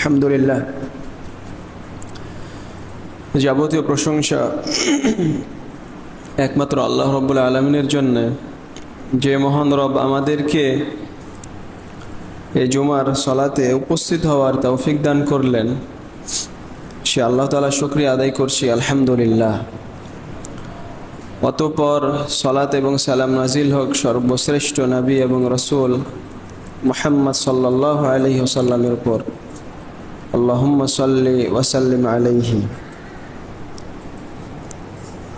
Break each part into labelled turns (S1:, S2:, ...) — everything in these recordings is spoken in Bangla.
S1: আলহামদুলিল্লাহ, যাবতীয় প্রশংসা একমাত্র আল্লাহ রাব্বুল আলামিনের জন্য, যে মহান রব আমাদেরকে এই জুমার সালাতে উপস্থিত হওয়ার তৌফিক দান করলেন। সে আল্লাহ তাআলার শুকরিয়া আদায় করছি, আলহামদুলিল্লাহ। অতঃপর সালাত এবং সালাম নাজিল হোক সর্বশ্রেষ্ঠ নবী এবং রাসূল মুহাম্মদ সাল্লাল্লাহু আলাইহি ওয়াসাল্লামের উপর। আল্লাহুম্মা সাল্লি ওয়া সাল্লিম আলাইহি।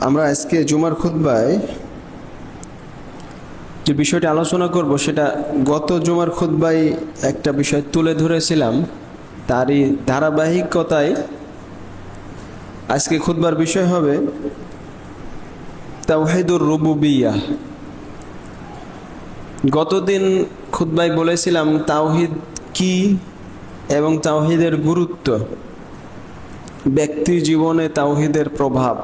S1: আমরা আজকে জুমার খুতবায় যে বিষয়টি আলোচনা করব সেটা গত জুমার খুতবায় একটা বিষয় তুলে ধরেছিলাম, তারই ধারাবাহিকতায় আজকে খুতবার বিষয় হবে তাওহীদুর রুবুবিয়্যাহ। গতদিন খুতবায় বলেছিলাম তাওহীদ কি এবং তাওহীদের গুরুত্ব, ব্যক্তি জীবনে তাওহীদের প্রভাব।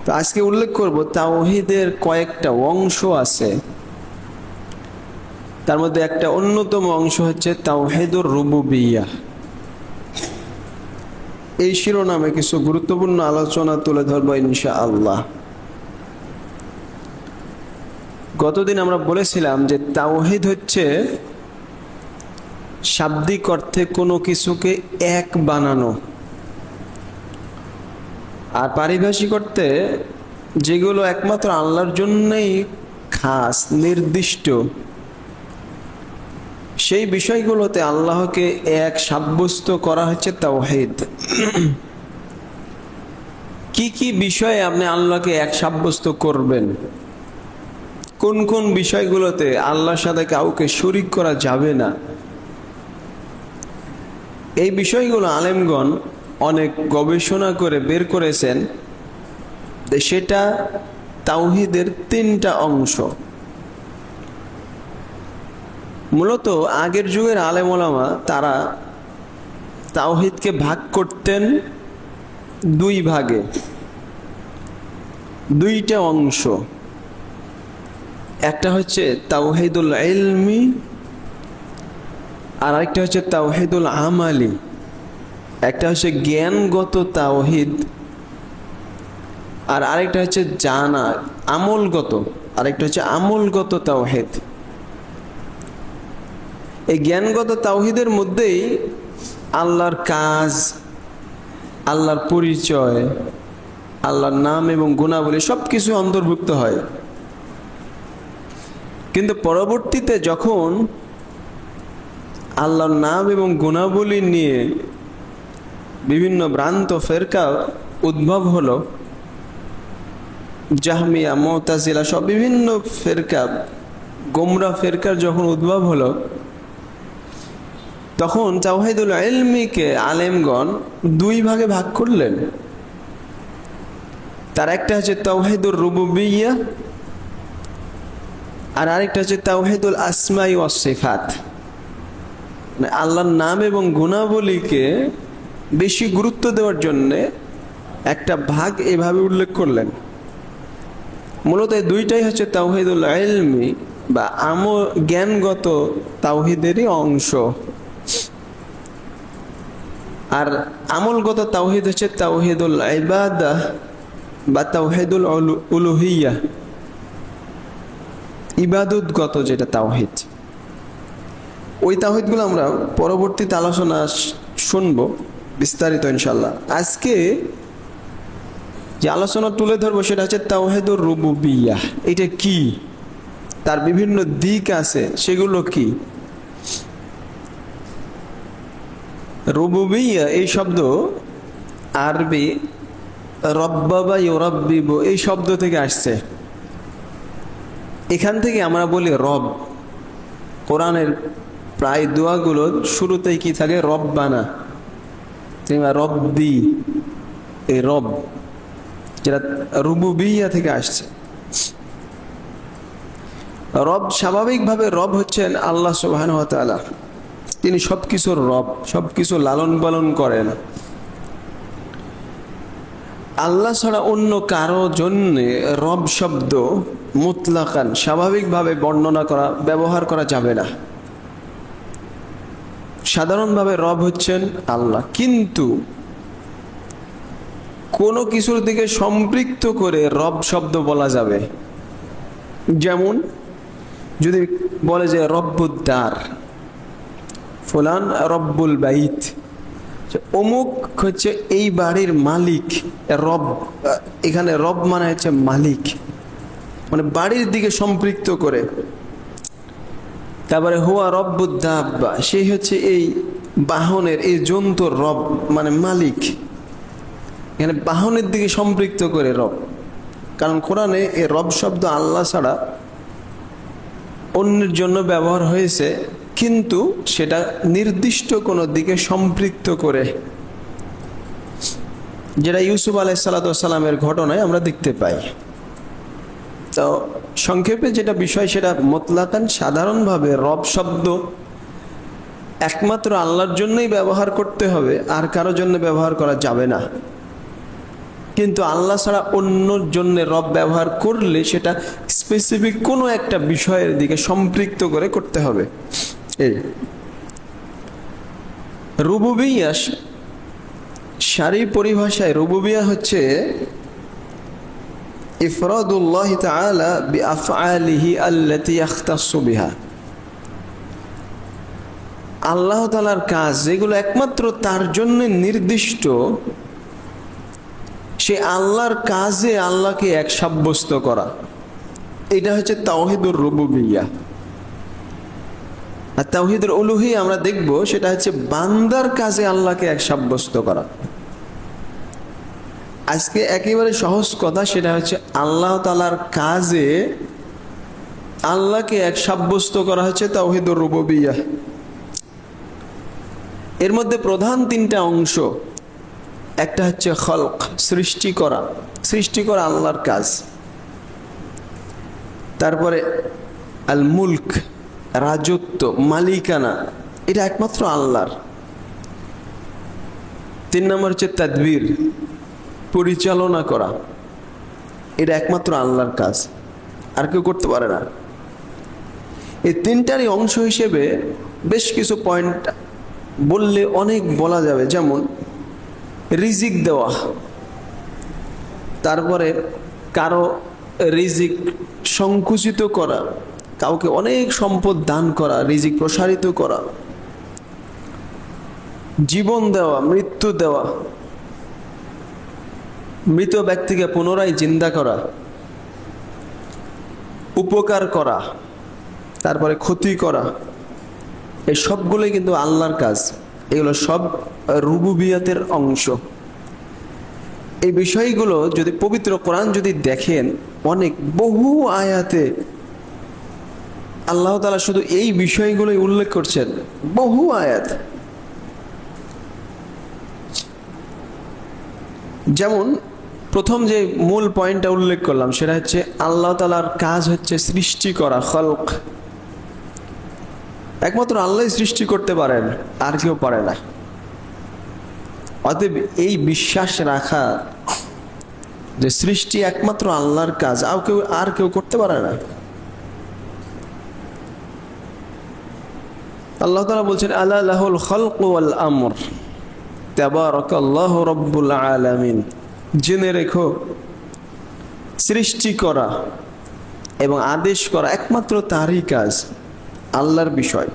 S1: তো আজকে উল্লেখ করব তাওহীদের কয়েকটা অংশ আছে, তার মধ্যে একটা অন্যতম অংশ হচ্ছে তাওহীদুর রুবুবিয়্যাহ। এই শিরোনামে কিছু গুরুত্বপূর্ণ আলোচনা তুলে ধরবো ইনশাআল্লাহ। গতদিন আমরা বলেছিলাম যে তাওহীদ হচ্ছে শাব্দিক অর্থে কোনো কিছুকে এক বানানো, আর পারিভাষিক অর্থে যেগুলো একমাত্র আল্লাহর জন্যই খাস নির্দিষ্ট, সেই বিষয়গুলোতে আল্লাহকে এক সাব্যস্ত করা হচ্ছে তাওহীদ। কি কি বিষয়ে আপনি আল্লাহকে এক সাব্যস্ত করবেন, কোন কোন বিষয়গুলোতে আল্লাহর সাথে কাউকে শরীক করা যাবে না, এই বিষয়গুলো আলেমগণ অনেক গবেষণা করে বের করেছেন। সেটা তাওহীদের তিনটা অংশ। মূলত আগের যুগের আলেম ওলামা তারা তাওহীদকে ভাগ করতেন দুই ভাগে, দুইটা অংশ। একটা হচ্ছে তাওহীদুল ইলমি আর আরেকটা হচ্ছে তাওহীদুল আমালি। একটা হচ্ছে জ্ঞানগত তাওহীদ আর আরেকটা হচ্ছে জানা আমলগত, আরেকটা হচ্ছে আমলগত তাওহীদ। এই জ্ঞানগত তাওহীদের মধ্যেই আল্লাহর কাজ, আল্লাহর পরিচয়, আল্লাহর নাম এবং গুণাবলী সবকিছু অন্তর্ভুক্ত হয়। কিন্তু পরবর্তীতে যখন আল্লাহর নাম এবং গুণাবলী নিয়ে বিভিন্ন ভ্রান্ত ফেরকা উদ্ভব হলো, জাহমিয়া, মুতাজিলা সব বিভিন্ন ফেরকা, গোমরা ফেরকার যখন উদ্ভব হলো, তখন তাওহীদুল ইলমিকে আলেমগণ দুই ভাগে ভাগ করলেন। তার একটা হচ্ছে তাওহীদুর রুবুবিয়্যাহ আর আরেকটা হচ্ছে তাওহীদুল আসমাই ওয়াস সিফাত। মানে আল্লাহর নাম এবং গুণাবলীকে বেশি গুরুত্ব দেওয়ার জন্য একটা ভাগ এভাবে উল্লেখ করলেন। মূলত এই দুইটাই হচ্ছে তাওহীদুল ইলমি বা জ্ঞানগত তাওহীদেরই অংশ। আর আমলগত তাওহীদ হচ্ছে তাওহীদুল ইবাদাহ বা তাওহীদুল উলুহিয়্যাহ, ইবাদতগত যেটা তাওহীদ। ওই তাওহীদগুলো আমরা পরবর্তীতে আলোচনা শুনবো বিস্তারিত ইনশাআল্লাহ। আজকে যে আলোচনা তুলে ধরবো সেটা হচ্ছে তাওহীদুর রুবুবিয়্যাহ। এটা কি, তার বিভিন্ন দিক আছে, সেগুলো কি? রুবুবিয়্যাহ এই শব্দ আরবি রব্বা বা ইউরাব্বিবু এই শব্দ থেকে আসছে। এখান থেকে আমরা বলি রব। কোরআনের প্রায় দোয়াগুলোর শুরুতেই কি থাকে? রব্বানা কিংবা রব্বি। এই রব যেটা রুবুবিয়্যাহ থেকে আসছে। রব স্বাভাবিকভাবে রব হচ্ছেন আল্লাহ সুবহানাহু ওয়া তাআলা। তিনি সবকিছুর রব, সবকিছু লালন পালন করেন। আল্লাহ ছাড়া অন্য কারো জন্য রব শব্দ মুতলাকান স্বাভাবিকভাবে বর্ণনা করা, ব্যবহার করা যাবে না। সাধারণভাবে রব হচ্ছেন আল্লাহ, কিন্তু কোনো কিছুর দিকে সম্পৃক্ত করে রব শব্দ বলা যাবে। যেমন যদি বলে যে রব্বুদ্দার, ফুলান রব্বুল বাইত, অমুক হচ্ছে এই বাড়ির মালিক। রব, এখানে রব মানে হচ্ছে মালিক, মানে বাড়ির দিকে সম্পৃক্ত করে। তারপরে হুয়া রব্বুদ্দাব্বা, সেই হচ্ছে এই বাহনের, এই জন্তুর রব মানে মালিক। এখানে বাহনের দিকে সম্পৃক্ত করে রব, কারণ কোরআনে এই রব শব্দ আল্লাহ ছাড়া অন্যের জন্য ব্যবহার হয়েছে, কিন্তু সেটা নির্দিষ্ট কোনো দিকে সম্পৃক্ত করে, যেটা ইউসুফ আলাইহিসসালামের ঘটনায় আমরা দেখতে পাই। তো সংক্ষেপে যেটা বিষয়, সেটা মুতলাকান সাধারণভাবে রব শব্দ একমাত্র আল্লাহর জন্যই ব্যবহার করতে হবে, আর কারো জন্য ব্যবহার করা যাবে না। কিন্তু আল্লাহ ছাড়া অন্যর জন্য রব ব্যবহার করলে সেটা স্পেসিফিক কোনো একটা বিষয়ের দিকে সম্পৃক্ত করে করতে হবে। এই রুবুবিয়্যা, শারঈ পরিভাষায় রুবুবিয়্যা হচ্ছে ইফরাদুল্লাহ তাআলা বিআফআলিহি আল্লাতী ইয়াখতাসসু বিহা, আল্লাহ তাআলার কাজ যেগুলো একমাত্র তার জন্য নির্দিষ্ট, সে আল্লাহর কাজে আল্লাহকে এক সাব্যস্ত করা। এটা হচ্ছে তাওহীদুর রুবুবিয়্যা। আর তাওহীদুল উলুহিয়্যা আমরা দেখব, সেটা হচ্ছে বান্দার কাজে আল্লাহকে এক সাব্যস্ত করা। আজকে একেবারে সহজ কথা, সেটা হচ্ছে আল্লাহ তাআলার কাজে আল্লাহকে এক সাব্যস্ত করা হচ্ছে তাওহীদুর রুবুবিয়্যা। এর মধ্যে প্রধান তিনটা অংশ। একটা হচ্ছে খলক, সৃষ্টি করা, সৃষ্টি করা আল্লাহর কাজ। তারপরে আল মুলক, রাজত্ব, মালিকানা, এটা একমাত্র আল্লাহর। 3 নম্বর হচ্ছে তাদবীর, পরিচালনা করা, এটা একমাত্র আল্লাহর কাজ, আর কেউ করতে পারে না। এই তিনটারই অংশ হিসেবে বেশ কিছু পয়েন্ট বললে অনেক বলা যাবে। যেমন রিজিক দেওয়া, তারপরে কারো রিজিক সংকুচিত করা, কাউকে অনেক সম্পদ দান করা, রিজিক প্রসারিত করা, জীবন দেওয়া, মৃত্যু দেওয়া, মৃত ব্যক্তিকে পুনরায় জিন্দা করা, উপকার করা, তারপরে ক্ষতি করা, এই সবগুলোই কিন্তু আল্লাহর কাজ। এগুলো সব রুবুবিয়তের অংশ। এই বিষয়গুলো যদি পবিত্র কোরআন যদি দেখেন, অনেক বহু আয়াতে আল্লাহ তাআলা শুধু এই বিষয়গুলোই উল্লেখ করছেন, বহু আয়াত। যেমন প্রথম যে মূল পয়েন্টটা উল্লেখ করলাম, সেটা হচ্ছে আল্লাহ তাআলার কাজ হচ্ছে সৃষ্টি করা, খলক। একমাত্র আল্লাহই সৃষ্টি করতে পারেন, আর কেউ পারে না। অতএব এই বিশ্বাস রাখা যে সৃষ্টি একমাত্র আল্লাহর কাজ, আর কেউ করতে পারে না। আল্লাহ তাআলা বলছেন, আলা লাহুল খালকু ওয়াল আমর তাবারাকাল্লাহু রাব্বুল আলামিন। জেনে রেখো, সৃষ্টি করা এবং আদেশ করা একমাত্র তারই কাজ, আল্লাহর বিষয়।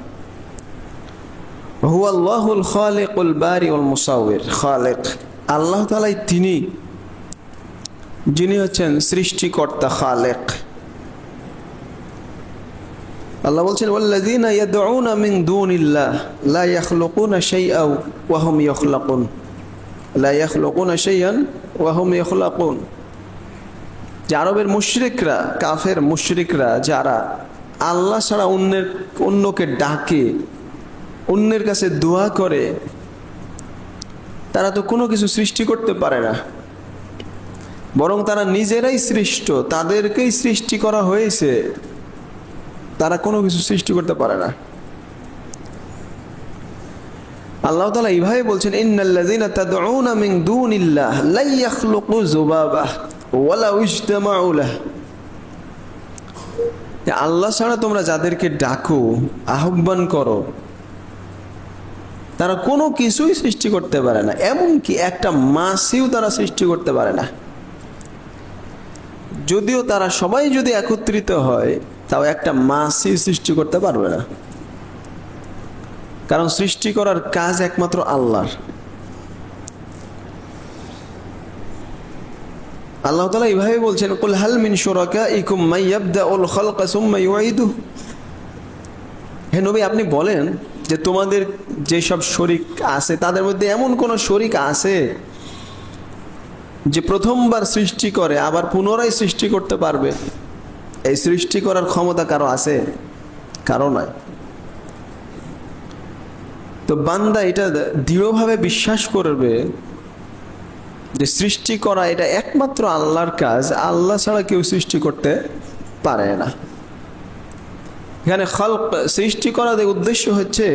S1: হুয়াল্লাহুল খালিকুল বারিউল মুসাউবির। খালিক আল্লাহ তাআলাই, যিনি হচ্ছেন সৃষ্টিকর্তা, খালিক। আল্লাহ বলছেন, ওয়াল্লাযীনা ইয়াদউনা মিন দুনিল্লাহ লা ইয়াখলুকুনা শাইআন ওয়া হুম ইয়াখলাকুন, লা ইয়াখলুকুনা শাইআন ওয়া হুম ইয়াখলাকুন। যে আরবের মুশরিকরা, কাফের মুশরিকরা, যারা আল্লাহ ছাড়া অন্যকে ডাকে, অন্যের কাছে দোয়া করে, তারা তো কোনো কিছু সৃষ্টি করতে পারে না, বরং তারা নিজেরাই সৃষ্ট, তাদেরকেই সৃষ্টি করা হয়েছে, তারা কোনো কিছু সৃষ্টি করতে পারে না। আল্লাহ তাআলা এইভাবে বলছেন, ইন্নাল্লাযীনা তাদউনা মিন দুনিল্লাহ লা ইয়াখলুকু যুবাবাহ ওয়ালা ইজতামাউ লাহ। আল্লাহ ছাড়া তোমরা যাদেরকে ডাকো, আহ্বান করো, তারা কোনো কিছুই সৃষ্টি করতে পারে না, এমনকি একটা মাছিও তারা সৃষ্টি করতে পারে না। যদিও তারা সবাই যদি একত্রিত হয়, তাও একটা মাছই সৃষ্টি করতে পারবে না, কারণ সৃষ্টি করার কাজ একমাত্র আল্লাহর। আল্লাহ তাআলা এইভাবে বলছেন, কুল হাল মিন শুরাকাইকুম মান ইয়াবদাউল খালকা সুম্মা ইউঈদুহু। হে নবী, আপনি বলেন যে তোমাদের যেসব শরীক আছে তাদের মধ্যে এমন কোন শরীক আছে যে প্রথমবার সৃষ্টি করে আবার পুনরায় সৃষ্টি করতে পারবে? এই সৃষ্টি করার ক্ষমতা কারো আছে? কারো নাই। তো বান্দা এটা দৃঢ়ভাবে বিশ্বাস করবে যে সৃষ্টি করা এটা একমাত্র আল্লাহর কাজ, আল্লাহ ছাড়া কেউ সৃষ্টি করতে পারে না। এখানে খালক সৃষ্টি করার উদ্দেশ্য হচ্ছে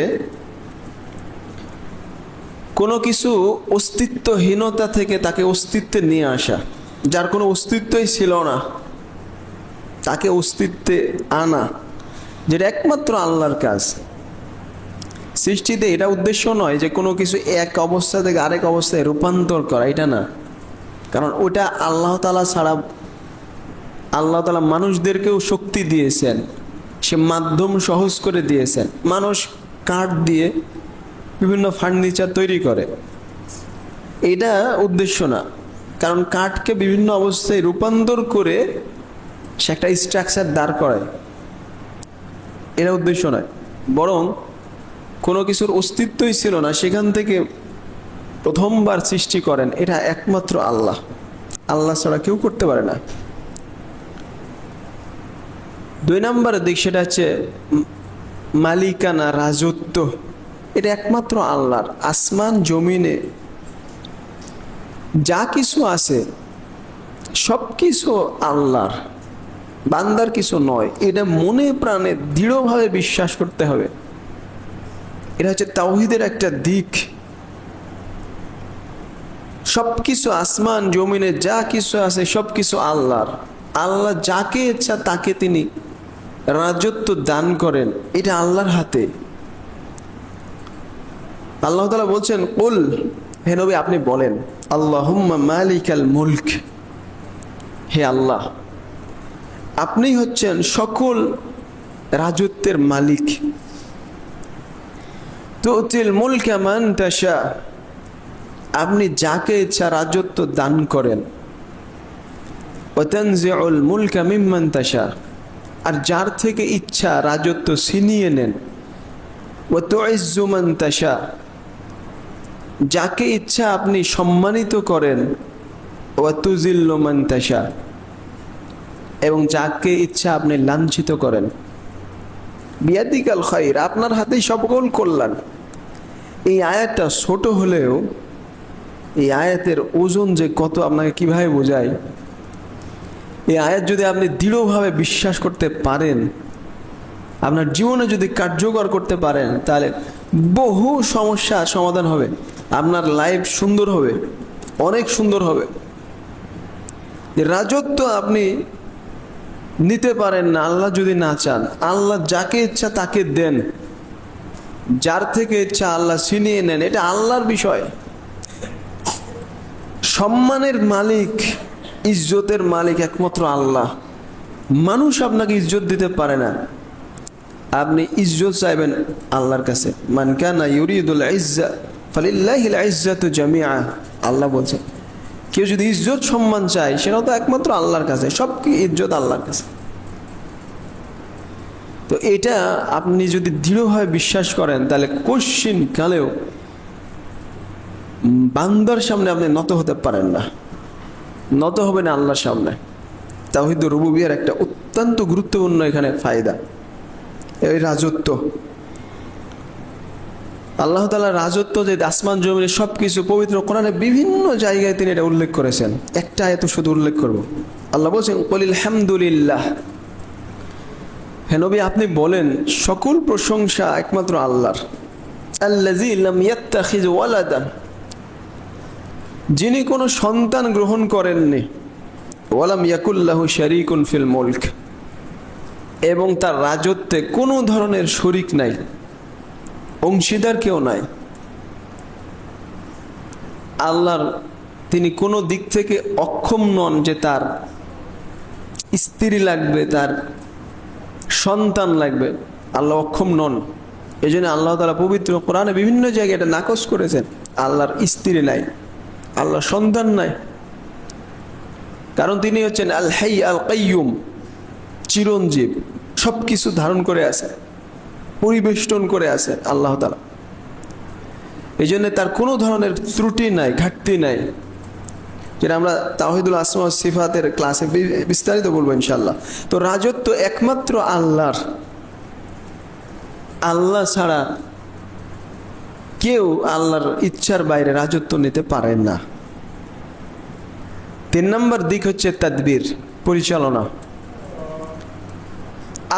S1: কোনো কিছু অস্তিত্বহীনতা থেকে তাকে অস্তিত্বে নিয়ে আসা, যার কোনো অস্তিত্বই ছিল না তাকে অস্তিত্বে আনা, যেটা একমাত্র আল্লাহর কাজ। সৃষ্টিতে এটা উদ্দেশ্য নয় যে কোনো কিছু এক অবস্থা থেকে আরেক অবস্থায় রূপান্তর করা, এটা না। কারণ ওটা আল্লাহ তাআলা ছাড়া, আল্লাহ তাআলা মানুষদেরকেও শক্তি দিয়েছেন, সে মাধ্যম সহজ করে দিয়েছেন। মানুষ কাঠ দিয়ে বিভিন্ন ফার্নিচার তৈরি করে, এটা উদ্দেশ্য না। কারণ কাঠকে বিভিন্ন অবস্থায় রূপান্তর করে সে একটা স্ট্রাকচার দাঁড় করায়, এটা উদ্দেশ্য নয়। বরং কোনো কিছুর অস্তিত্বই ছিল না, সেখান থেকে প্রথমবার সৃষ্টি করেন, এটা একমাত্র আল্লাহ, আল্লাহ ছাড়া কেউ করতে পারে না। 2 নম্বরের দিক সেটা হচ্ছে মালিকানা, রাজত্ব। এটা একমাত্র আল্লাহর। আসমান জমিনে যা কিছু আছে সব কিছু আল্লাহর, বান্দার কিছু নয়। এটা মনে প্রাণে দৃঢ়ভাবে বিশ্বাস করতে হবে। এটা হচ্ছে তাওহীদের একটা দিক। সবকিছু আসমান জমিনে যা কিছু আছে সবকিছু আল্লাহর। আল্লাহ যাকে ইচ্ছা তাকে তিনি রাজত্ব দান করেন, এটা আল্লাহর হাতে। আল্লাহ তাআলা বলছেন, কুল, হে নবী আপনি বলেন, আল্লাহুম্মা মালিকাল মুলক, হে আল্লাহ আপনি হচ্ছেন সকল রাজত্বের মালিক। তুতিল মুলকা মান তাশা, আপনি যাকে ইচ্ছা রাজত্ব দান করেন। ওয়া তানজিউল মুলকা মিম্মান তাশা, আর যার থেকে ইচ্ছা রাজত্ব ছিনিয়ে নেন। ওয়া তুইজ্জু মান তাশা, যাকে ইচ্ছা আপনি সম্মানিত করেন। ওয়া তুযিল্লু মান তাশা, এবং যাকে ইচ্ছা আপনি লাঞ্ছিত করেন। বিয়াদিকাল খায়র, আপনার হাতেই সকল কল্যাণ। এই আয়াতটা ছোট হলেও এই আয়াতের ওজন যে কত আপনাকে কিভাবে বোঝায়। এই আয়াত যদি আপনি দৃঢ়ভাবে বিশ্বাস করতে পারেন, আপনার জীবনে যদি কার্যকর করতে পারেন, তাহলে বহু সমস্যার সমাধান হবে। আপনার লাইফ সুন্দর হবে, অনেক সুন্দর হবে। রাজত্ব আপনি নিতে পারেন না আল্লাহ যদি না চান। আল্লাহ যাকে ইচ্ছা তাকে দেন, যার থেকে ইচ্ছা আল্লাহ ছিনিয়ে নেন, এটা আল্লাহর বিষয়। সম্মানের মালিক, ইজ্জতের মালিক একমাত্র আল্লাহ। মানুষ আপনাকে ইজ্জত দিতে পারে না। আপনি ইজ্জত চাইবেন আল্লাহর কাছে। মান কানা ইউরিদুল ইজ্জা ফালিল্লাহিল ইজ্জাতু জামিআ, আল্লাহ বলছেন, কেউ যদি ইজ্জত সম্মান চায় সেটাও তো একমাত্র আল্লাহর কাছে। সব কি ইজ্জত আল্লাহর কাছে। তো এটা আপনি যদি দৃঢ়ভাবে বিশ্বাস করেন, তাহলে কোশ্চিন কালেও বান্দার সামনে আপনি নত হতে পারেন না, নত হবে না আল্লাহর সামনে। তাওহীদ রুবুবিয়্যার একটা অত্যন্ত গুরুত্বপূর্ণ এখানে ফায়দা, এই রাজত্ব। আল্লাহ তাআলার রাজত্ব যে আসমান জমিনে সবকিছু, পবিত্র কোরআনে বিভিন্ন জায়গায় তিনি এটা উল্লেখ করেছেন। একটা আয়াত শুধু উল্লেখ করব। আল্লাহ বলছেন, কুলিল হামদুলিল্লাহ, হে নবী আপনি বলেন সকল প্রশংসা একমাত্র আল্লাহর। আল্লাযী লাম ইয়াত্তাখিয ওয়ালাদান, যিনি কোনো সন্তান গ্রহণ করেননি। ওয়ালাম ইয়াকুল লাহু শারীকুন ফিল মুলক, এবং তার রাজত্বে কোনো ধরনের শরীক নাই, অংশীদার কেউ নাই। আল্লাহর তিনি কোনো দিক থেকে অক্ষম নন যে তার স্ত্রী লাগবে, তার সন্তান লাগবে। আল্লাহ অক্ষম নন। এই জন্য আল্লাহ তাআলা পবিত্র কোরআনে বিভিন্ন জায়গায় এটা নাকচ করেছেন। আল্লাহর স্ত্রী নাই, আল্লাহর সন্তান নাই, কারণ তিনি হচ্ছেন আল হাই আল কাইয়ুম, চিরঞ্জীব, সব কিছু ধারণ করে আছে, পরিবেষ্টন করে আছে আল্লাহ তাআলা। এই জন্য তার কোনো ধরনের ত্রুটি নাই, ঘাটতি নাই, যেটা আমরা তাওহীদুল আসমা ওয়াস সিফাতের ক্লাসে বিস্তারিত বলবো ইনশাআল্লাহ। তো রাজত্ব একমাত্র আল্লাহর। আল্লাহ ছাড়া কেউ আল্লাহর ইচ্ছার বাইরে রাজত্ব নিতে পারে না। 3 নম্বর দিক হচ্ছে তাদবীর, পরিচালনা।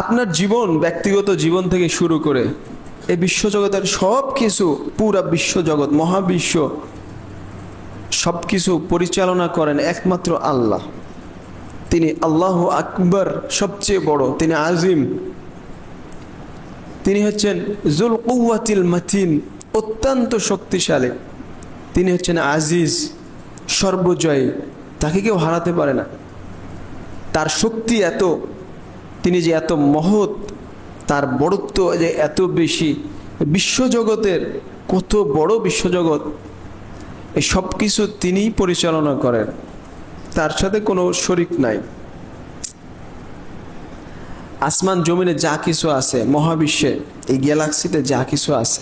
S1: আপনার জীবন, ব্যক্তিগত জীবন থেকে শুরু করে এই বিশ্বজগতের সব কিছু, পুরা বিশ্বজগৎ, মহাবিশ্ব, সব কিছু পরিচালনা করেন একমাত্র আল্লাহ। তিনি আল্লাহু আকবার, সবচেয়ে বড়, তিনি আজিম, তিনি হচ্ছেন যুল কুওয়াতিল মাতিন, অত্যন্ত শক্তিশালী, তিনি হচ্ছেন আজিজ, সর্বজয়ী, তাকে কেউ হারাতে পারে না। তার শক্তি এত, তিনি যে এত মহৎ, তার বড়ত্ব যে এত বেশি, বিশ্বজগতের কত বড় বিশ্বজগৎ, এই সব কিছু তিনিই পরিচালনা করেন, তার সাথে কোনো শরিক নাই। আসমান জমিনে যা কিছু আছে, মহাবিশ্বে, এই গ্যালাক্সিতে যা কিছু আছে,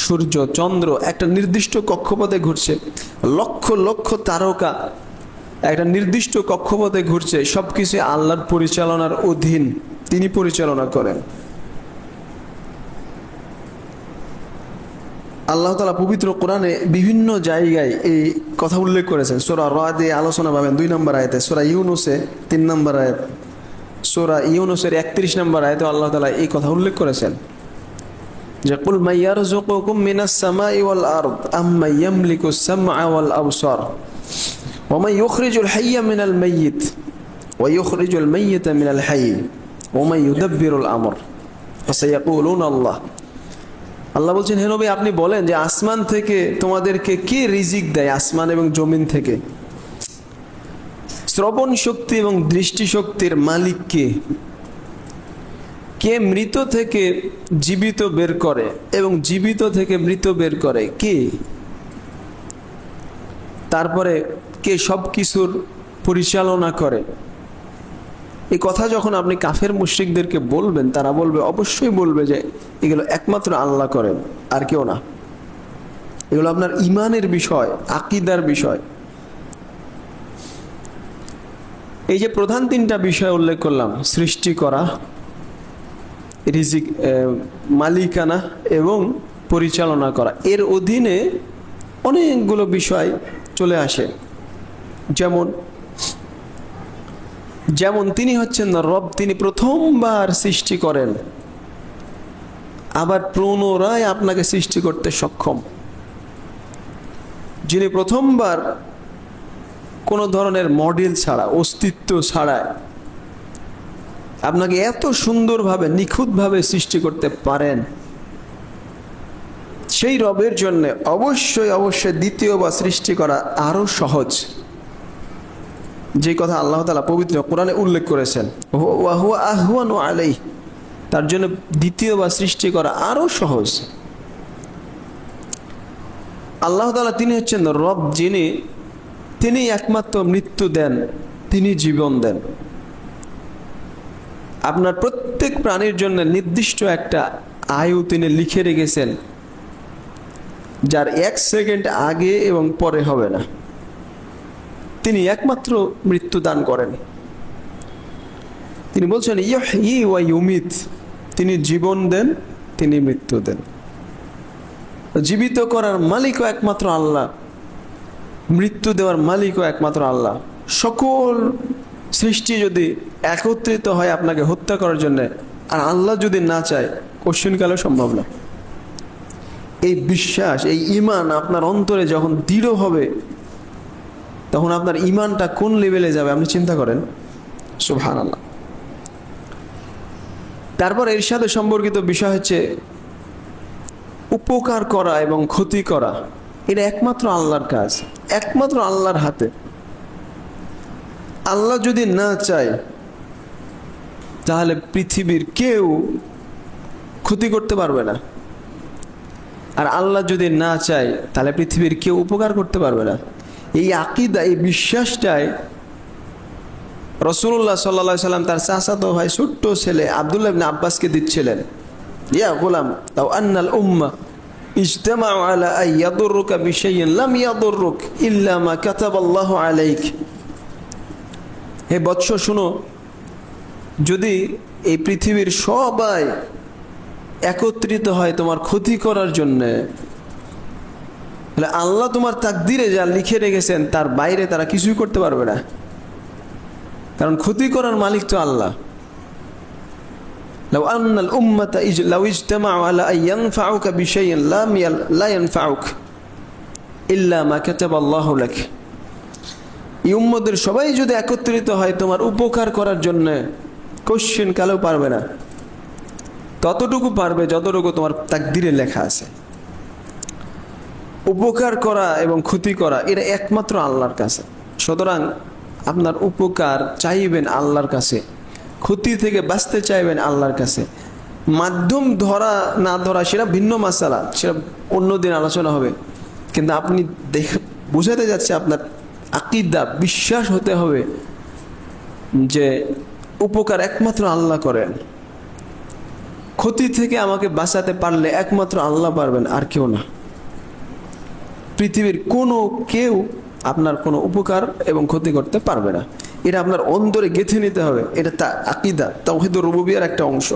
S1: সূর্য চন্দ্র একটা নির্দিষ্ট কক্ষপথে ঘুরছে, লক্ষ লক্ষ তারকা একটা নির্দিষ্ট কক্ষপথে ঘুরছে, সবকিছু আল্লাহর পরিচালনার অধীন, তিনি পরিচালনা করেন। আল্লাহ তাআলা পবিত্র কোরআনে বিভিন্ন জায়গায় এই কথা উল্লেখ করেছেন। সূরা রাদে আলোচনা পাবেন 2 নম্বর আয়াতে, সূরা ইউনুসে 3 নম্বর আয়াত, সূরা ইউনুসের 31 নম্বর আয়াতে আল্লাহ তাআলা এই কথা উল্লেখ করেছেন যে কুল মাইয়ারযুকুকুম মিনাস সামাই ওয়াল আরদ আম্মা ইয়ামলিকুস সামআ ওয়াল আবসার ওয়া মান ইউখরিজুল হাইয়্যা মিনাল মাইয়িত ওয়া ইউখরিজুল মাইয়িতা মিনাল হাইয়্য ওয়া মান ইউদাব্বিরুল আমর ফাসায়াকুলুনা আল্লাহ। আল্লাহ বলছেন, হে নবী আপনি বলেন যে আসমান থেকে তোমাদেরকে কে রিজিক দেয়, আসমান এবং জমিন থেকে। শ্রবণ শক্তি এবং দৃষ্টি শক্তির মালিক কে? কে মৃত থেকে জীবিত বের করে এবং জীবিত থেকে মৃত বের করে কে? তারপরে কে সব কিছুর পরিচালনা করে? এই কথা যখন আপনি কাফের মুশরিকদেরকে বলবেন, তারা বলবে, অবশ্যই বলবে যে এগুলো একমাত্র আল্লাহ করেন, আর কেউ না। এগুলো আপনার ঈমানের বিষয়, আকীদার বিষয়। এই যে প্রধান 3টা বিষয় উল্লেখ করলাম, সৃষ্টি করা, রিজিক, মালিকানা এবং পরিচালনা করা, এর অধীনে অনেকগুলো বিষয় চলে আসে। যেমন তিনি হচ্ছেন রব, তিনি প্রথমবার সৃষ্টি করেন, আবার পুনরায় আপনাকে সৃষ্টি করতে সক্ষম। যিনি প্রথমবার কোনো ধরনের মডেল ছাড়া, অস্তিত্ব ছাড়া আপনাকে এত সুন্দরভাবে, নিখুঁতভাবে সৃষ্টি করতে পারেন, সেই রবের জন্য অবশ্যই অবশ্যই দ্বিতীয়বার সৃষ্টি করা আরো সহজ। যে কথা আল্লাহ তাআলা পবিত্র কোরআনে উল্লেখ করেছেন, ওয়া হুয়া আহওয়ানু আলাইহি, তার জন্য দ্বিতীয়বার সৃষ্টি করা আরো সহজ। আল্লাহ তাআলা তিনি হচ্ছেন রব, তিনি একমাত্র মৃত্যু দেন, তিনি জীবন দেন। আপনার প্রত্যেক প্রাণীর জন্য নির্দিষ্ট একটা আয়ু তিনি লিখে রেখেছেন, যার 1 সেকেন্ড আগে এবং পরে হবে না। তিনি একমাত্র মৃত্যু দান করেন। তিনি বলছেন ইউহয়ি ওয়া ইউমিত, তিনি জীবন দেন, তিনি মৃত্যু দেন। জীবিত করার মালিকও একমাত্র আল্লাহ, মৃত্যু দেওয়ার মালিকও একমাত্র আল্লাহ। সকল সৃষ্টি যদি একত্রিত হয় আপনাকে হত্যা করার জন্য, আর আল্লাহ যদি না চায়, কোশ্চেনকালেও সম্ভব না। এই বিশ্বাস, এই ঈমান আপনার অন্তরে যখন দৃঢ় হবে, তখন আপনার ঈমানটা কোন লেভেলে যাবে আপনি চিন্তা করেন। সুবহানাল্লাহ। তারপর এর সাথে সম্পর্কিত বিষয় হচ্ছে উপকার করা এবং ক্ষতি করা। এটা একমাত্র আল্লাহর কাজ, একমাত্র আল্লাহর হাতে। আল্লাহ যদি না চায় তাহলে পৃথিবীর কেউ ক্ষতি করতে পারবে না, আর আল্লাহ যদি না চায় তাহলে পৃথিবীর কেউ উপকার করতে পারবে না। এই আকীদা, এই বিশ্বাসটাই রাসূলুল্লাহ সাল্লাল্লাহু আলাইহি সাল্লাম তার চাচাতো ভাই ছোট্ট ছেলে আব্দুল্লাহ ইবনে আব্বাসকে দিচ্ছিলেন। ইয়া গোলাম লাউ আন্নাল উম্মাহ ইজতামাউ আলা আন ইয়াদুররুকা বিশাইইন লাম ইয়াদুররুক ইল্লা মা কাতাবাল্লাহু আলাইক। হে বৎস শুনো, যদি এই পৃথিবীর সবাই একত্রিত হয় তোমার ক্ষতি করার জন্যে, তাহলে আল্লাহ তোমার তাকদিরে যা লিখে রেখেছেন তার বাইরে তারা কিছুই করতে পারবে না, কারণ ক্ষতি করার মালিক তো আল্লাহ। লাউ আন্নাল উম্মাতা লাউ ইজতামাউ আলা আন ইয়ানফাউকা বিশাইইন লা ইয়ানফাউক ইল্লা মা কাতাবাল্লাহু লাক। এই উম্মতের সবাই যদি একত্রিত হয় তোমার উপকার করার জন্য, কোশ্চেন কালেও পারবে না, ততটুকু পারবে যতটুকু তোমার তাকদিরে লেখা আছে। উপকার করা এবং ক্ষতি করা এটা একমাত্র আল্লাহর কাছে। সুতরাং আপনার উপকার চাইবেন আল্লাহর কাছে, ক্ষতি থেকে বাঁচতে চাইবেন আল্লাহর কাছে। মাধ্যম ধরা না ধরা সেটা ভিন্ন মাসালা, সেটা অন্যদিন আলোচনা হবে। কিন্তু আপনি বুঝাতে যাচ্ছে আপনার আকীদা, বিশ্বাস হতে হবে যে উপকার একমাত্র আল্লাহ করেন, ক্ষতি থেকে আমাকে বাঁচাতে পারলে একমাত্র আল্লাহ পারবেন, আর কেউ না। পৃথিবীর কোনো কেউ আপনার কোনো উপকার এবং ক্ষতি করতে পারবে না। এটা আপনার অন্তরে গেঁথে নিতে হবে। এটা তা আকীদা, তাওহীদুর রুবুবিয়্যার একটা অংশ।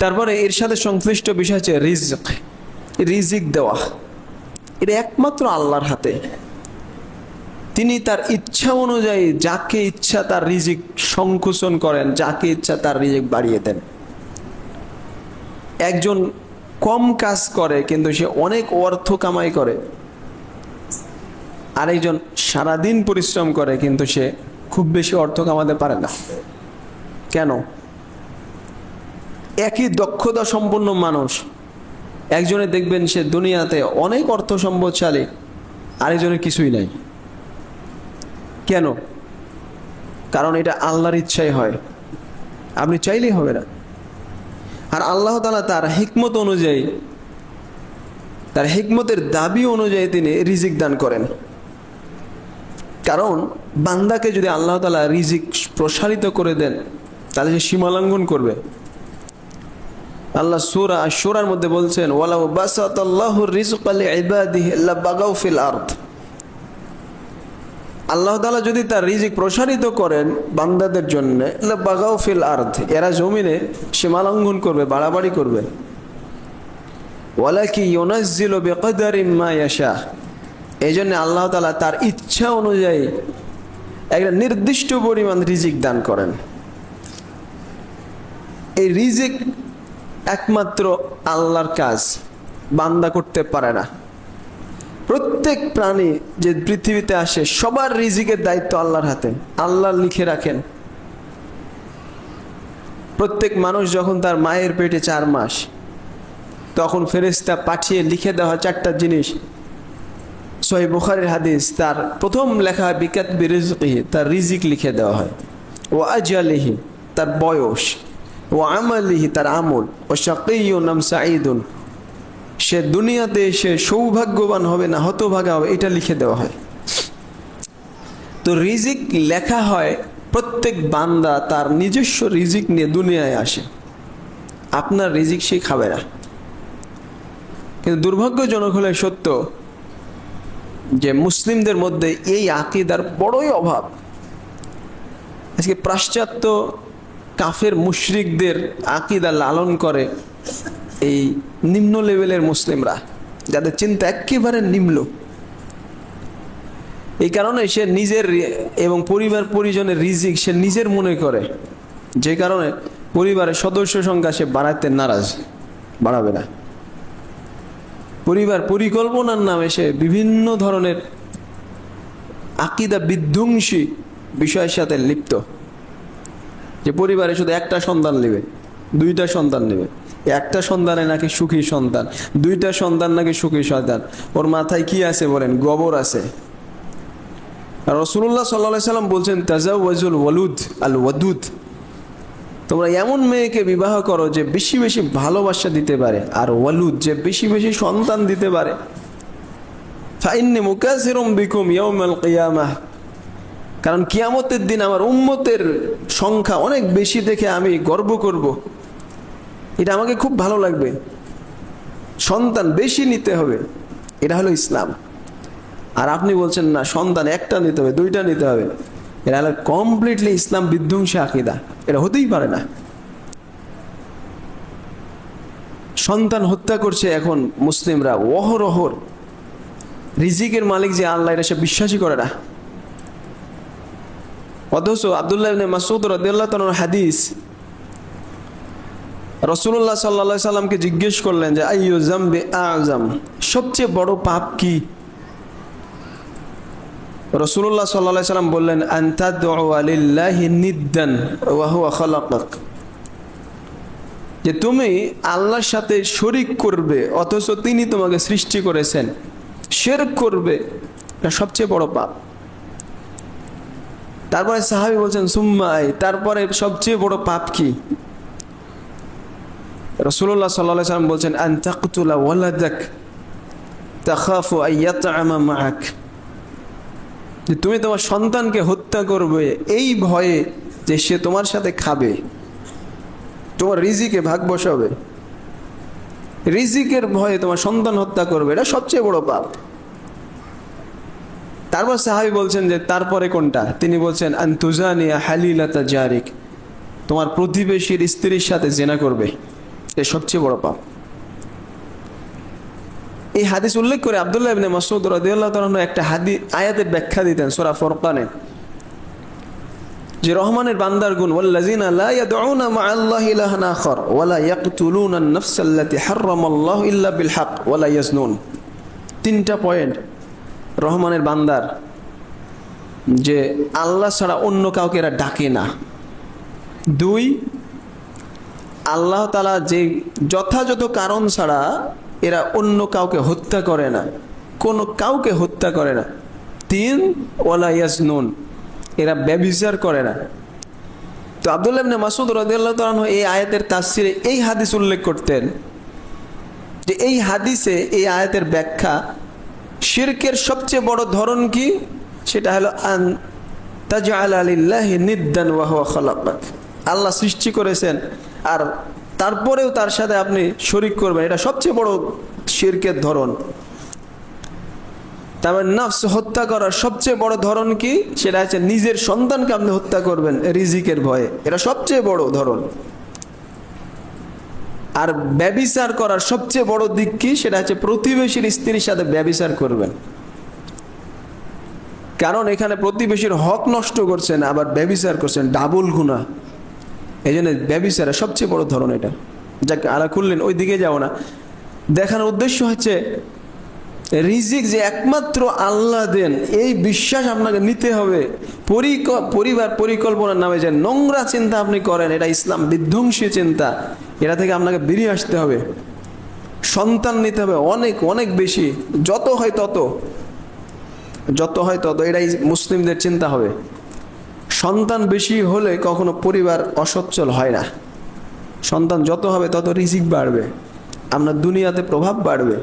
S1: তারপরে এর সাথে সংশ্লিষ্ট বিষয় হচ্ছে রিজক, রিজিক দেওয়া। এটা একমাত্র আল্লাহর হাতে। তিনি তার ইচ্ছা অনুযায়ী যাকে ইচ্ছা তার রিজিক সংকুচন করেন, যাকে ইচ্ছা তার রিজিক বাড়িয়ে দেন। একজন কম কাজ করে কিন্তু সে অনেক অর্থ কামাই করে, আরেকজন সারাদিন পরিশ্রম করে কিন্তু সে খুব বেশি অর্থ কামাতে পারে না। কেন? একই দক্ষতা সম্পন্ন মানুষ, একজনে দেখবেন সে দুনিয়াতে অনেক অর্থ সম্পদশালী, আরেকজনের কিছুই নাই। কেন? কারণ এটা আল্লাহর ইচ্ছাই হয়, আপনি চাইলেই হবে না। আর আল্লাহ তাআলা তার হিকমত অনুযায়ী, তার হিকমতের দাবি অনুযায়ী তিনি রিজিক দান করেন। কারণ বান্দাকে যদি আল্লাহ তাআলা রিজিক প্রসারিত করে দেন তাহলে সে সীমালঙ্ঘন করবে। আল্লাহ সূরা আশ-শুরার মধ্যে বলছেন, ওয়ালাউ বাসাতাল্লাহু রিজকা লিইবাদিহি লাবাগাউ ফিল আরদ। আল্লাহ তাআলা যদি তার রিজিক প্রসারিত করেন বান্দাদের জন্য, লাবাগাউ ফিল আরদ, এরা জমিনে সীমালঙ্ঘন করবে, বাড়াবাড়ি করবে। ওয়ালাকি ইউনাজ্জিলু বিকদারিম মা ইয়াশা। এই জন্য আল্লাহ তাআলা তার ইচ্ছা অনুযায়ী একটা নির্দিষ্ট পরিমাণ রিজিক দান করেন। এই রিজিক একমাত্র আল্লাহর কাজ, বান্দা করতে পারে না। প্রত্যেক প্রাণী যে পৃথিবীতে আসে সবার রিজিকের দায়িত্ব আল্লাহর হাতে, আল্লাহ লিখে রাখেন। প্রত্যেক মানুষ যখন তার মায়ের পেটে 4 মাস, তখন ফেরেশতা পাঠিয়ে লিখে দেওয়া 4টা জিনিস। সহিহ বুখারীর হাদিস, তার প্রথম লেখা হয় বিকাতবি রিজকিহি, তার রিজিক লিখে দেওয়া হয়। ও আজালিহি, তার বয়স। ও আমালিহি, তার আমল। ও শাকিয়্যুন আম সাঈদুন, সে দুনিয়াতে সে সৌভাগ্যবান হবে না হতভাগা হবে, এটা লিখে দেওয়া হয়। তো রিজিক লেখা হয়, প্রত্যেক বান্দা তার নিজস্ব রিজিক নিয়ে দুনিয়ায় আসে। আপনার রিজিক সে খাবে না। কিন্তু দুর্ভাগ্যজনক হলে সত্য যে মুসলিমদের মধ্যে এই আকীদার বড়ই অভাব। আজকে পাশ্চাত্য কাফের মুশরিকদের আকীদা লালন করে এই নিম্ন লেভেলের মুসলিমরা, যাদের চিন্তা একেবারে নিম্ন। এই কারণে সে নিজের এবং পরিবার পরিজনের রিজিক সে নিজের মনে করে, যে কারণে পরিবারের সদস্য সংখ্যা সে বাড়াতে নারাজ, বাড়াবে না। পরিবার পরিকল্পনার নামে সে বিভিন্ন ধরনের আকীদা বিধ্বংসী বিষয়ের সাথে লিপ্ত, যে পরিবারে শুধু একটা সন্তান নেবে, 2টা সন্তান নেবে, একটা সন্তানে নাকি সুখী সন্তান, দুইটা সন্তান নাকি সুখী সন্তান। ওর মাথায় কি আছে বলেন? গোবর আছে। রাসূলুল্লাহ সাল্লাল্লাহু আলাইহি সাল্লাম বলছেন তাজাওয়াজুল ওয়ালুদ আল ওয়াদুদ, তোমরা এমন মেয়েকে বিবাহ করো যে বেশি বেশি ভালোবাসা দিতে পারে, আর ওয়ালুদ যে বেশি বেশি সন্তান দিতে পারে। ফাইন্নী মুকাসিরুম বিকুম ইয়াউমাল কিয়ামাহ, কারণ কিয়ামতের দিন আমার উম্মতের সংখ্যা অনেক বেশি দেখে আমি গর্ব করব, এটা আমাকে খুব ভালো লাগবে। সন্তান বেশি নিতে হবে, এটা হলো ইসলাম। আর আপনি বলছেন না, সন্তান একটা নিতে হবে, দুইটা নিতে হবে, এটা হলো কমপ্লিটলি ইসলাম বিধ্বংসী আকীদা। এটা হতেই পারে না। সন্তান হত্যা করছে এখন মুসলিমরা অহরহর। রিজিকের মালিক যে আল্লাহ, এটা সে বিশ্বাসই করে না। অথচ আব্দুল্লাহ ইবনে মাসউদ রাদিয়াল্লাহু তাআলার হাদিস, রাসূলুল্লাহ সাল্লাল্লাহু আলাইহি সাল্লামকে জিজ্ঞেস করলেন যে আইয়ু যামবি আযম, সবচেয়ে বড় পাপ কি? রাসূলুল্লাহ সাল্লাল্লাহু আলাইহি সাল্লাম বললেন আনতা দুআ লিল্লাহি নিদ্দান ওয়া হুয়া খালাকাক, যে তুমি আল্লাহর সাথে শরীক করবে অথচ তিনি তোমাকে সৃষ্টি করেছেন, শিরক করবে, এটা সবচেয়ে বড় পাপ। তারপরে সাহাবী বলছেন সুম্মাই, তারপরে সবচেয়ে বড় পাপ কি? রাসূলুল্লাহ সাল্লাল্লাহু আলাইহি সাল্লাম বলছেন আন তাকতুলা ওয়ালাদাক তাখাফু আন ইয়াতআমা মাআক, যে তুমি তোমার সন্তানকে হত্যা করবে এই ভয়ে যে সে তোমার সাথে খাবে, তোমার রিজিকে ভাগ বসাবে, রিজিকের ভয়ে তোমার সন্তান হত্যা করবে, এটা সবচেয়ে বড় পাপ। তারপর সাহাবী বলছেন যে তারপরে কোনটা? তিনি বলছেন আন তুজানিয়া হালিলাতা জারিক, তোমার প্রতিবেশীর স্ত্রীর সাথে জিনা করবে, এটা সবচেয়ে বড় পাপ। এই হাদিস উল্লেখ করে আব্দুল্লাহ ইবনে মাসউদ রাদিয়াল্লাহু তাআলা একটা আয়াতের ব্যাখ্যা দিতেন সূরা ফুরকানে, যে রহমানের বান্দার গুণ ওয়াল্লাযিনা লা ইয়াদউনা মা'আল্লাহি ইলাহান আখার ওয়া লা ইয়াকতুলুনা আন-নাফসাল্লাতী হারামাল্লাহু ইল্লা বিল হক ওয়া লা ইয়াজনুন। তিনটা পয়েন্ট রহমানের বান্দার, যে আল্লাহ ছাড়া অন্য কাউকে এরা ডাকে না। দুই, আল্লাহ তাআলা যে যথাযথ কারণ ছাড়া এরা অন্য কাউকে হত্যা করে না, কোনো কাউকে হত্যা করে না। তিন, ওয়ালা ইয়াজনুন, এরা ব্যভিচার করে না। তো আব্দুল্লাহ ইবনে মাসউদ রাদিয়াল্লাহু তাআলা আনহু এই আয়াতের তাফসিরে এই হাদিস উল্লেখ করতেন, যে এই হাদিসে এই আয়াতের ব্যাখ্যা শিরকের সবচেয়ে বড় ধরন কি? সেটা হলো আন তাজআলা লিল্লাহি নিদ্দান ওয়া হুয়া খালাকাক, আল্লাহ সৃষ্টি করেছেন আর তারপরেও তার সাথে আপনি শরীক করবেন, এটা সবচেয়ে বড় শিরকের ধরন। তারপর নফস হত্যা করার সবচেয়ে বড় ধরন কি? সেটা হচ্ছে নিজের সন্তানকে আপনি হত্যা করবেন রিজিকের ভয়ে, এটা সবচেয়ে বড় ধরন। আর ব্যভিচার করার সবচেয়ে বড় দিক কি? সেটা হচ্ছে প্রতিবেশীর স্ত্রীর সাথে ব্যভিচার করবেন, কারণ এখানে প্রতিবেশীর হক নষ্ট করছেন আবার ব্যভিচার করছেন, ডাবল গুনাহ। এই জন্য ব্যভিচারের সবচেয়ে বড় ধরন এটা। যাকে আলা করলেন ওই দিকে যাও না, দেখানোর উদ্দেশ্য হচ্ছে রিজিক যে একমাত্র আল্লাহ দেন এই বিশ্বাস আপনাকে নিতে হবে। পরিবার পরিকল্পনার নামে যে নোংরা চিন্তা আপনি করেন, এটা ইসলাম বিধ্বংসী চিন্তা, এটা থেকে আপনাকে বেরিয়ে আসতে হবে। সন্তান নিতে হবে অনেক অনেক বেশি, যত হয় তত, এটাই মুসলিমদের চিন্তা হবে। সন্তান বেশি হলে কখনো পরিবার অসচ্ছল হয় না। সন্তান যত হবে তত রিজিক বাড়বে, আপনার দুনিয়াতে প্রভাব বাড়বে,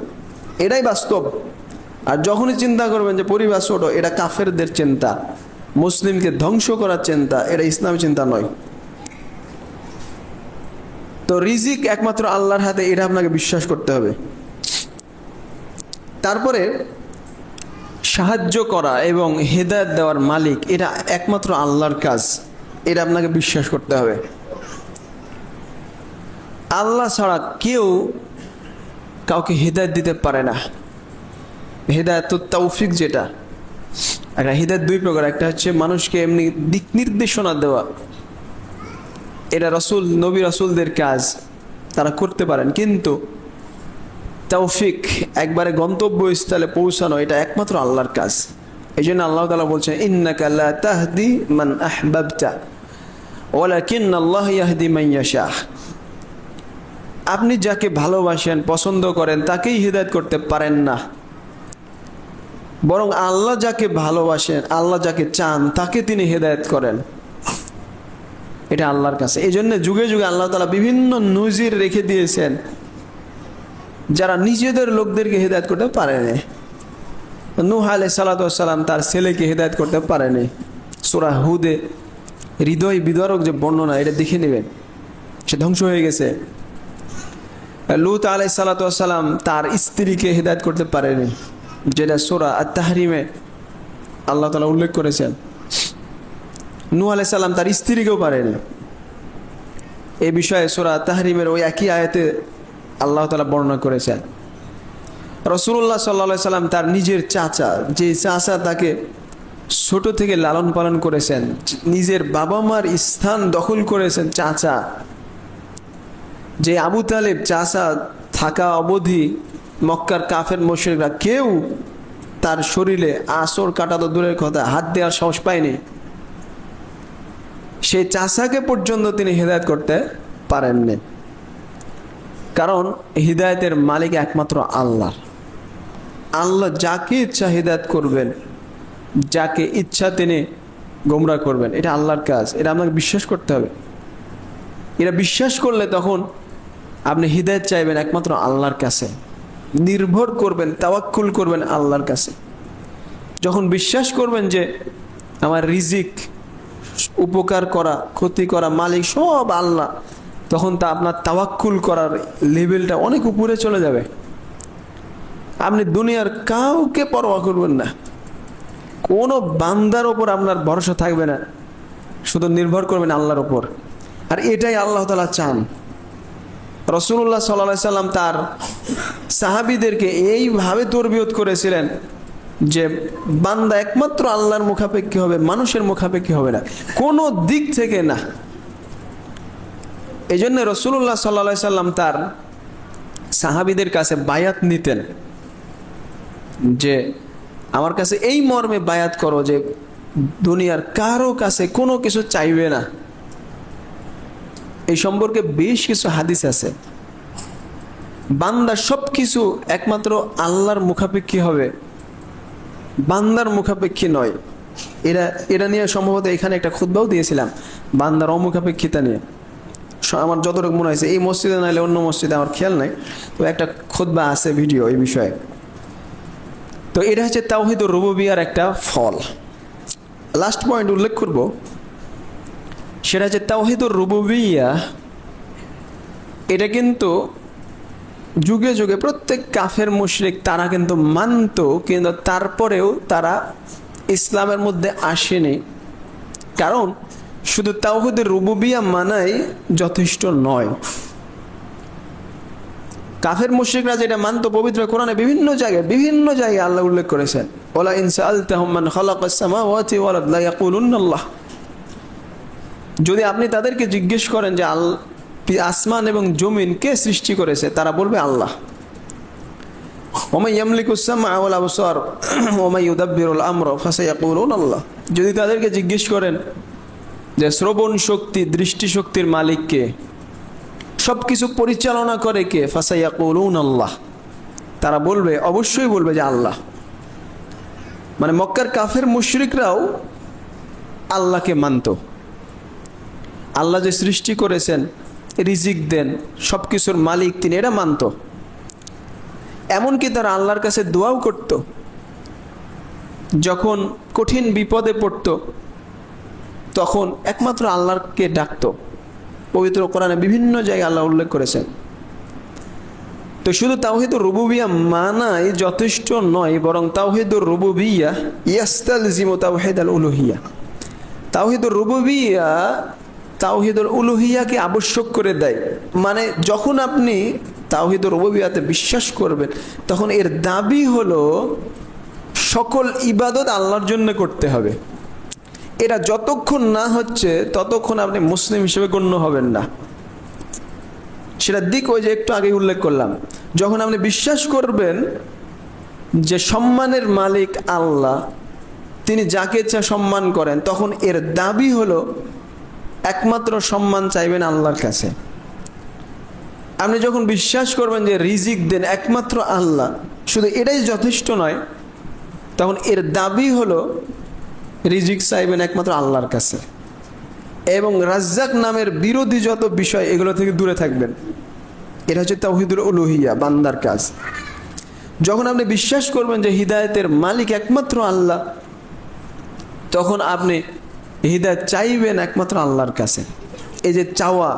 S1: এটাই বাস্তব। আর যখনই চিন্তা করবেন যে পরিবার ছোট, এটা কাফেরদের চিন্তা, মুসলিমকে ধ্বংস করার চিন্তা, এটা ইসলামী চিন্তা নয়। তো রিজিক একমাত্র আল্লাহর হাতে, এটা আপনাকে বিশ্বাস করতে হবে। তারপরে সাহায্য করা এবং হেদায়েত দেওয়ার মালিক এটা একমাত্র আল্লাহর কাজ, এটা আপনাকে বিশ্বাস করতে হবে। আল্লাহ ছাড়া কেউ কাউকে হেদায়েত দিতে পারে না। হেদায়েত তৌফিক, যেটা একটা হেদায়েত দুই প্রকার, একটা হচ্ছে মানুষকে এমনি দিক নির্দেশনা দেওয়া, এটা নবী রাসূলদের কাজ, তারা করতে পারেন, কিন্তু তৌফিক একবারে গন্তব্যস্থলে পৌঁছানো এটা একমাত্র আল্লাহর কাজ। এই জন্য আল্লাহ তাআলা বলছেন ইন্নাকা লা তাহদি মান আহবাবতা ওয়ালাকিন্নাল্লাহু ইয়াহদি মান ইয়াশা। আপনি যাকে ভালোবাসেন, পছন্দ করেন, তাকেই হিদায়াত করতে পারেন না, বরং আল্লাহ যাকে ভালোবাসেন, আল্লাহ যাকে চান, তাকে তিনি হিদায়াত করেন। এটা আল্লাহর কাছে। এই জন্য যুগে যুগে আল্লাহ তাআলা বিভিন্ন নজির রেখে দিয়েছেন যারা নিজেদের লোকদেরকে হিদায়াত করতে পারেনি। নূহ আলাইহিস সালাতু ওয়াস সালাম তার ছেলেকে হিদায়াত করতে পারেনি। সূরা হুদে হৃদয় বিদারক যে বর্ণনা, এটা দেখে নেবেন, সে ধ্বংস হয়ে গেছে। লূত আলাইহিস সালাতু ওয়াস সালাম তার স্ত্রীকে হিদায়াত করতে পারেনি, যেটা সূরা আত-তাহরিমে আল্লাহ তাআলা উল্লেখ করেছেন। নূহ আলাইহিস সালাম তার স্ত্রীকেও পারেনি। এই বিষয়ে সূরা আত-তাহরিমের ওই একই আয়াতে আল্লাহ তাআলা বর্ণনা করেছেন। রাসূলুল্লাহ সাল্লাল্লাহু আলাইহি সাল্লাম তার নিজের চাচা, যে চাচা তাকে ছোট থেকে লালন পালন করেছেন, নিজের বাবা মার স্থান দখল করেছেন চাচা, যে আবু তালেব চাচা থাকা অবধি মক্কার কাফের মুশরিকরা কেউ তার শরীরে আসর কাটা তো দূরের কথা, হাত দেওয়ার সাহস পায়নি। সেই চাচাকে পর্যন্ত তিনি হিদায়াত করতে পারেননি, কারণ হিদায়াতের মালিক একমাত্র আল্লাহ। আল্লাহ যাকে ইচ্ছা হিদায়াত করবেন, যাকে ইচ্ছা তিনি গোমরাহ করবেন। এটা আল্লাহর কাজ, এটা আপনাকে বিশ্বাস করতে হবে। এটা বিশ্বাস করলে তখন আপনি হিদায়াত চাইবেন একমাত্র আল্লাহর কাছে, নির্ভর করবেন, তাওয়াক্কুল করবেন আল্লাহর কাছে। যখন বিশ্বাস করবেন যে আমার রিজিক, উপকার করা, ক্ষতি করা মালিক সব আল্লাহ, তখন তা আপনার তাওয়াক্কুল করার লেভেলটা অনেক উপরে চলে যাবে। আপনি দুনিয়ার কাউকে পরোয়া করবেন না, কোনো বান্দার ওপর আপনার ভরসা থাকবে না, শুধু নির্ভর করবেন আল্লাহর ওপর। আর এটাই আল্লাহ তাআলা চান। রাসূলুল্লাহ সাল্লাল্লাহু আলাইহি সাল্লাম তার সাহাবীদেরকে এইভাবে তরবিয়ত করেছিলেন যে বান্দা একমাত্র আল্লাহর মুখাপেক্ষী হবে, মানুষের মুখাপেক্ষী হবে না, কোনো দিক থেকে না। এই জন্য রাসূলুল্লাহ সাল্লাল্লাহু আলাইহি সাল্লাম তার সাহাবীদের কাছে বায়াত নিতেন যে আমার কাছে এই মর্মে বায়াত করো যে দুনিয়ার কারো কাছে কোনো কিছু চাইবে না। এই সম্পর্কে বেশ কিছু হাদিস আছে। বান্দা সব কিছু একমাত্র আল্লাহর মুখাপেক্ষী হবে, বান্দার মুখাপেক্ষী নয়। এরা নিয়ে সম্ভবত এখানে একটা খুতবাও দিয়েছিলাম, বান্দার অমুখাপেক্ষিতা নিয়ে। আমার যতটুকু মনে হয়েছে, এই মসজিদে নাইলে অন্য মসজিদে আমার খেয়াল নাই, তো একটা খুতবা আছে ভিডিও এই বিষয়ে। তো এটা হচ্ছে তাওহীদুর রুবুবিয়্যার একটা ফল। লাস্ট পয়েন্ট উল্লেখ করব, সেটা হচ্ছে তাওহীদুর রুবুবিয়্যা। এটা কিন্তু যুগে যুগে প্রত্যেক কাফের মুশরিক তারা কিন্তু মানত, কিন্তু তারপরেও তারা ইসলামের মধ্যে আসেনি। কারণ শুধু তাওহীদুর রুবুবিয়্যা মানাই যথেষ্ট নয়। কাফের মুশরিকরা যেটা মানত, পবিত্র কোরআনে বিভিন্ন জায়গায় আল্লাহ উল্লেখ করেছেন, ওয়ালা ইন সাআলতাহুম মান খালাকাস সামাওয়াতি ওয়াল আরদ লা ইয়াকুলুন্নাল্লাহ। যদি আপনি তাদেরকে জিজ্ঞেস করেন যে আসমান এবং জমিন কে সৃষ্টি করেছে, তারা বলবে আল্লাহ। ওয়া ইয়ামলিকুস সামআ ওয়াল আবসার ওয়া ইউদাব্বিরুল আমরা ফাসায়াকুলুনাল্লাহ। যদি তাদেরকে জিজ্ঞেস করেন যে শ্রবণ শক্তি, দৃষ্টি শক্তির মালিক কে, সবকিছু পরিচালনা করে কে, ফাসায়াকুলুনাল্লাহ, তারা বলবে, অবশ্যই বলবে যে আল্লাহ। মানে মক্কার কাফের মুশরিকরাও আল্লাহকে মানত। আল্লাহ যে সৃষ্টি করেছেন, রিজিক দেন, সবকিছুর মালিক তিনি, এটা মানত। এমনকি তারা আল্লাহর কাছে দোয়াও করত। যখন কঠিন বিপদে পড়ত তখন একমাত্র আল্লাহকে ডাকত। পবিত্র কোরআনে বিভিন্ন জায়গায় আল্লাহ উল্লেখ করেছেন। তো শুধু তাওহীদুর রুবুবিয়্যা মানাই যথেষ্ট নয়, বরং তাওহীদুর রুবুবিয়্যা ইয়াস্তালজিমু তাওহীদুল উলুহিয়্যা। তাওহীদুর রুবুবিয়্যা তাওহীদুল উলুহিয়্যাকে আবশ্যক করে দেয়। মানে যখন আপনি তাওহীদুর রুবুবিয়্যাতে বিশ্বাস করবেন, তখন এর দাবি হলো সকল ইবাদত আল্লাহর জন্য করতে হবে। এটা যতক্ষণ না হচ্ছে ততক্ষণ আপনি মুসলিম হিসেবে গণ্য হবেন না। সেটার দিক ওই যে একটু আগে উল্লেখ করলাম, যখন আপনি বিশ্বাস করবেন যে সম্মানের মালিক আল্লাহ, তিনি যাকে ইচ্ছা সম্মান করেন, তখন এর দাবি হলো একমাত্র সম্মান চাইবেন আল্লাহর কাছে। আপনি যখন বিশ্বাস করবেন যে রিজিক দেন একমাত্র আল্লাহ, শুধু এটাই যথেষ্ট নয়, তখন এর দাবি হলো রিজিক চাইবেন একমাত্র আল্লাহর কাছে, এবং রাজ্জাক নামের বিরোধী যত বিষয় এগুলো থেকে দূরে থাকবেন। এটা হচ্ছে তাওহীদুল উলুহিয়া, বান্দার কাজ। যখন আপনি বিশ্বাস করবেন যে হিদায়াতের মালিক একমাত্র আল্লাহ, তখন আপনি হিদায়াত চাইবেন একমাত্র আল্লাহর কাছে। এই যে চাওয়া,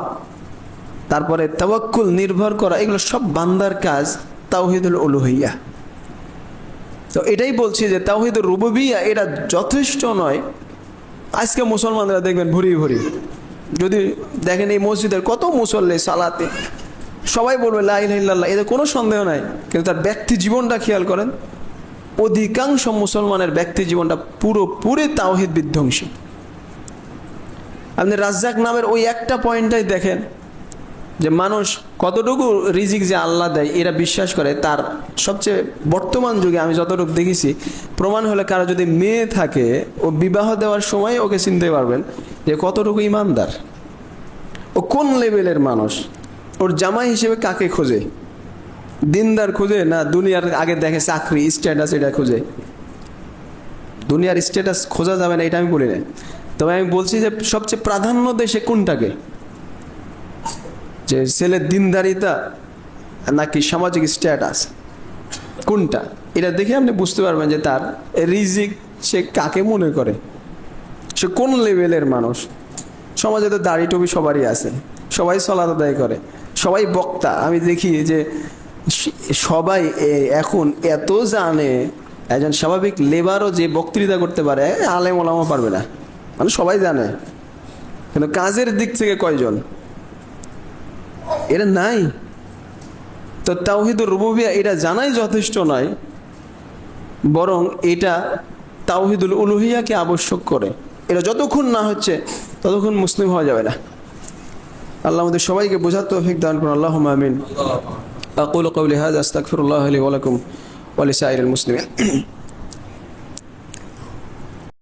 S1: তারপরে তাওয়াক্কুল, নির্ভর করা, এগুলো সব বান্দার কাজ, তাওহীদুল উলুহিয়া। তো এটাই বলছি যে তাওহীদুর রুবুবিয়্যাহ এটা যথেষ্ট নয়। আজকে মুসলমানরা দেখবেন ভরি ভরি, যদি দেখেন এই মসজিদের কত মুসল্লি সালাতে, সবাই বলবে লা ইলাহা ইল্লাল্লাহ, এতে কোনো সন্দেহ নাই, কিন্তু তার ব্যক্তি জীবনটা খেয়াল করেন, অধিকাংশ মুসলমানের ব্যক্তি জীবনটা পুরোপুরি তাওহীদ বিধ্বংসী। আপনি রাজ্জাক নামের ওই একটা পয়েন্টটাই দেখেন যে মানুষ কতটুকু রিজিক যে আল্লাহ দেয় এরা বিশ্বাস করে। তার সবচেয়ে বর্তমান যুগে আমি যতটুকু দেখেছি, প্রমাণ হলে কারো যদি মেয়ে থাকে, ও বিবাহ দেওয়ার সময় ওকে চিনতে পারবেন যে কতটুকু ইমানদার, ও কোন লেভেলের মানুষ, ওর জামাই হিসেবে কাকে খোঁজে, দিনদার খোঁজে না দুনিয়ার আগে দেখে চাকরি স্ট্যাটাস এটা খোঁজে। দুনিয়ার স্ট্যাটাস খোঁজা যাবে না এটা আমি বলি না, তবে আমি বলছি যে সবচেয়ে প্রাধান্য দেশে কোনটাকে, যে ছেলের দিনদারিতা নাকি সামাজিক স্ট্যাটাস, কোনটা, এটা দেখে আপনি বুঝতে পারবেন যে তার রিজিক সে কাকে মনে করে, সে কোন লেভেলের মানুষ। সমাজে তো দাড়ি টুপি সবারই আছে, সবাই সালাত আদায় করে, সবাই বক্তা। আমি দেখি যে সবাই এখন এত জানে, একজন স্বাভাবিক লেবারও যে বক্তৃতা করতে পারে, আলেম ওলামা পারবে না, মানে সবাই জানে, কিন্তু কাজের দিক থেকে কয়জন, এটা নাই। তো তাওহীদুর রুবুবিয়্যাহ এটা জানাই যথেষ্ট নয়, বরং এটা তাওহীদুল উলুহিয়াকে আবশ্যক করে। এটা যতক্ষণ না হচ্ছে ততক্ষণ মুসলিম হওয়া যাবে না। আল্লাহ আমাদের সবাইকে বোঝার তৌফিক দান করুন। আল্লাহুম্মা আমিন। আকুলু কওলি হাযা আস্তাগফিরুল্লাহ লি ওয়া লাকুম ওয়া লিসাইরিল মুসলিমিন।